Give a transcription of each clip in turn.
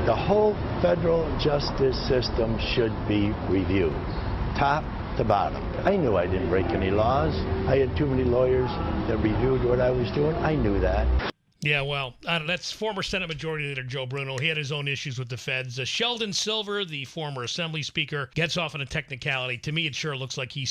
The whole federal justice system should be reviewed, top to bottom. I knew I didn't break any laws. I had too many lawyers that reviewed what I was doing. I knew that. Yeah, well, that's former Senate Majority Leader Joe Bruno. He had his own issues with the feds. Sheldon Silver, the former Assembly Speaker, gets off on a technicality. To me, it sure looks like he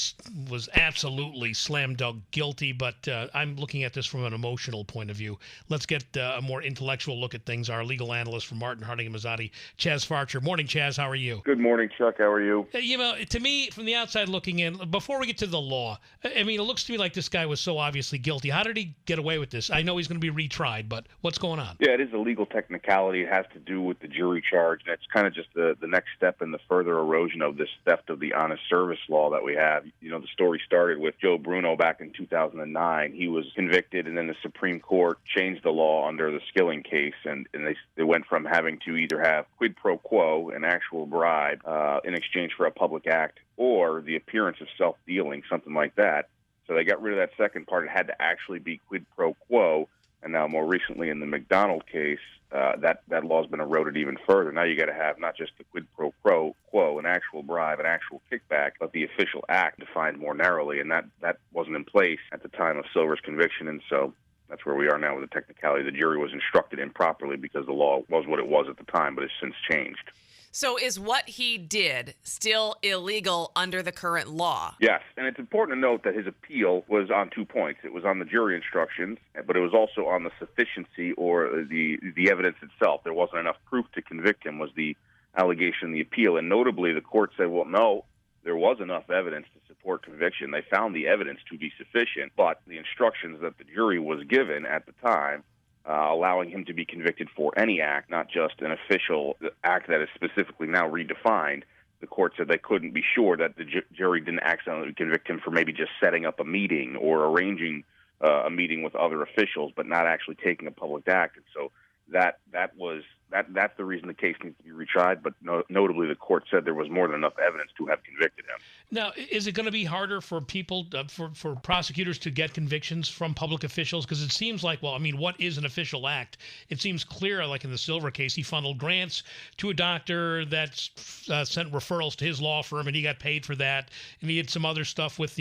was absolutely slam dunk guilty, but I'm looking at this from an emotional point of view. Let's get a more intellectual look at things. Our legal analyst from Martin, Harding, and Mazzotti, Chas Farcher. Morning, Chas. How are you? Good morning, Chuck. How are you? You know, to me, from the outside looking in, before we get to the law, I mean, it looks to me like this guy was so obviously guilty. How did he get away with this? I know he's going to be retried, but what's going on? Yeah, it is a legal technicality. It has to do with the jury charge, and it's kind of just the next step in the further erosion of this theft of the honest service law that we have. You know, the story started with Joe Bruno back in 2009. He was convicted, and then the Supreme Court changed the law under the Skilling case, and they went from having to either have quid pro quo, an actual bribe, in exchange for a public act, or the appearance of self-dealing, something like that. So they got rid of that second part. It had to actually be quid pro quo. And now, more recently, in the McDonald case, that law has been eroded even further. Now you got to have not just the quid pro quo, an actual bribe, an actual kickback, but the official act defined more narrowly. And that wasn't in place at the time of Silver's conviction. And so that's where we are now with the technicality. The jury was instructed improperly because the law was what it was at the time, but it's since changed. So is what he did still illegal under the current law? Yes, and it's important to note that his appeal was on 2 points. It was on the jury instructions, but it was also on the sufficiency or the evidence itself. There wasn't enough proof to convict him was the allegation in the appeal. And notably, the court said, well, no, there was enough evidence to support conviction. They found the evidence to be sufficient, but the instructions that the jury was given at the time allowing him to be convicted for any act, not just an official act that is specifically now redefined. The court said they couldn't be sure that the jury didn't accidentally convict him for maybe just setting up a meeting or arranging a meeting with other officials, but not actually taking a public act. And so that's the reason the case needs to be retried. But notably, the court said there was more than enough evidence to have convicted him. Now, is it going to be harder for people, for prosecutors to get convictions from public officials? Because it seems like, well, I mean, what is an official act? It seems clear, like in the Silver case, he funneled grants to a doctor that sent referrals to his law firm, and he got paid for that. And he had some other stuff with,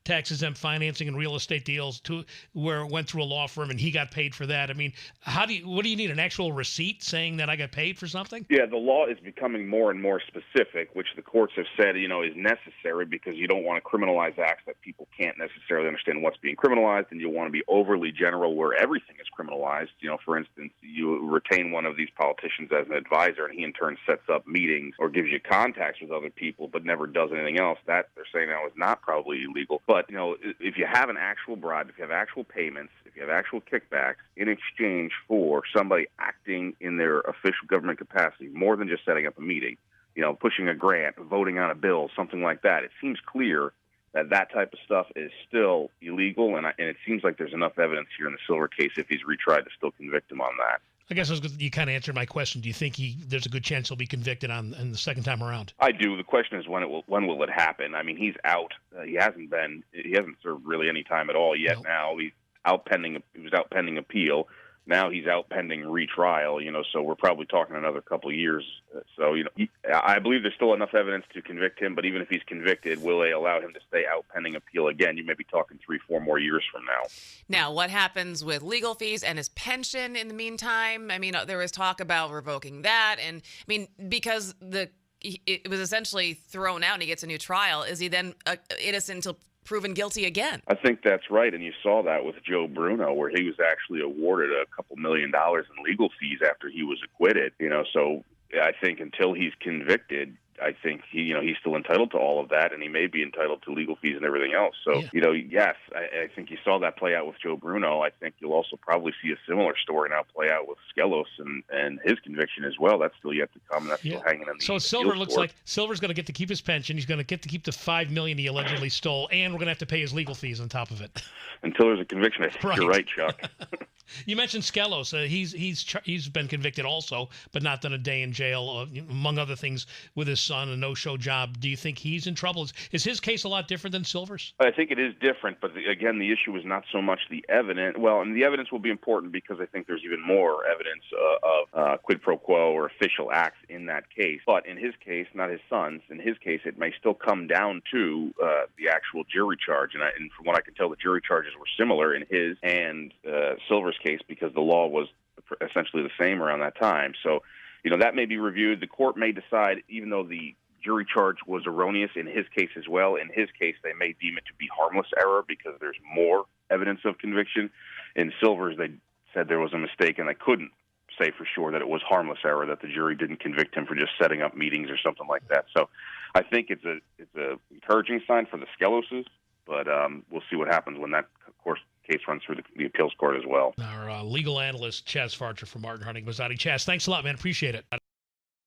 tax-exempt financing and real estate deals where it went through a law firm, and he got paid for that. I mean, what do you need, an actual receipt saying that I got paid for something? Yeah, the law is becoming more and more specific, which the courts have said, is necessary because you don't want to criminalize acts that people can't necessarily understand what's being criminalized, and you want to be overly general where everything is criminalized. For instance, you retain one of these politicians as an advisor, and he in turn sets up meetings or gives you contacts with other people, but never does anything else. That they're saying now is not probably illegal. But if you have an actual bribe, if you have actual payments, if you have actual kickbacks in exchange for somebody acting in their official government capacity, more than just setting up a meeting, pushing a grant, voting on a bill, something like that, it seems clear that type of stuff is still illegal, and it seems like there's enough evidence here in the Silver case, if he's retried, to still convict him on that. I guess you kind of answered my question. Do you think there's a good chance he'll be convicted in the second time around? I do. The question is when will it happen? I mean, he's out. He hasn't served really any time at all yet. Nope. Now he was out pending appeal. Now he's out pending retrial, so we're probably talking another couple of years. So, I believe there's still enough evidence to convict him, but even if he's convicted, will they allow him to stay out pending appeal again? You may be talking 3-4 more years from now. Now, what happens with legal fees and his pension in the meantime? I mean, there was talk about revoking that, and I mean, because it was essentially thrown out and he gets a new trial, is he then innocent until proven guilty again? I think that's right, and you saw that with Joe Bruno, where he was actually awarded a couple $1 million in legal fees after he was acquitted. So I think until he's convicted, I think he's still entitled to all of that, and he may be entitled to legal fees and everything else. So, yes, I think you saw that play out with Joe Bruno. I think you'll also probably see a similar story now play out with Skelos and his conviction as well. That's still yet to come, and that's still hanging in the So Silver looks like Silver's going to get to keep his pension. He's going to get to keep the $5 million he allegedly stole, and we're going to have to pay his legal fees on top of it. Until there's a conviction, I think you're right, Chuck. You mentioned Skelos. He's been convicted also, but not done a day in jail, among other things, with his on a no-show job. Do you think he's in trouble? Is his case a lot different than Silver's? I think it is different, but again, the issue is not so much the evidence. Well, and the evidence will be important because I think there's even more evidence of quid pro quo or official acts in that case. But in his case, not his son's, in his case, it may still come down to the actual jury charge. And from what I can tell, the jury charges were similar in his and Silver's case because the law was essentially the same around that time. So, that may be reviewed. The court may decide, even though the jury charge was erroneous in his case as well, in his case they may deem it to be harmless error because there's more evidence of conviction. In Silver's, they said there was a mistake, and they couldn't say for sure that it was harmless error, that the jury didn't convict him for just setting up meetings or something like that. So I think it's a encouraging sign for the Skeloses, but we'll see what happens when that case runs through the appeals court as well. Our legal analyst, Chas Farcher from Martin Harding Mazzotti. Chas, thanks a lot, man. Appreciate it.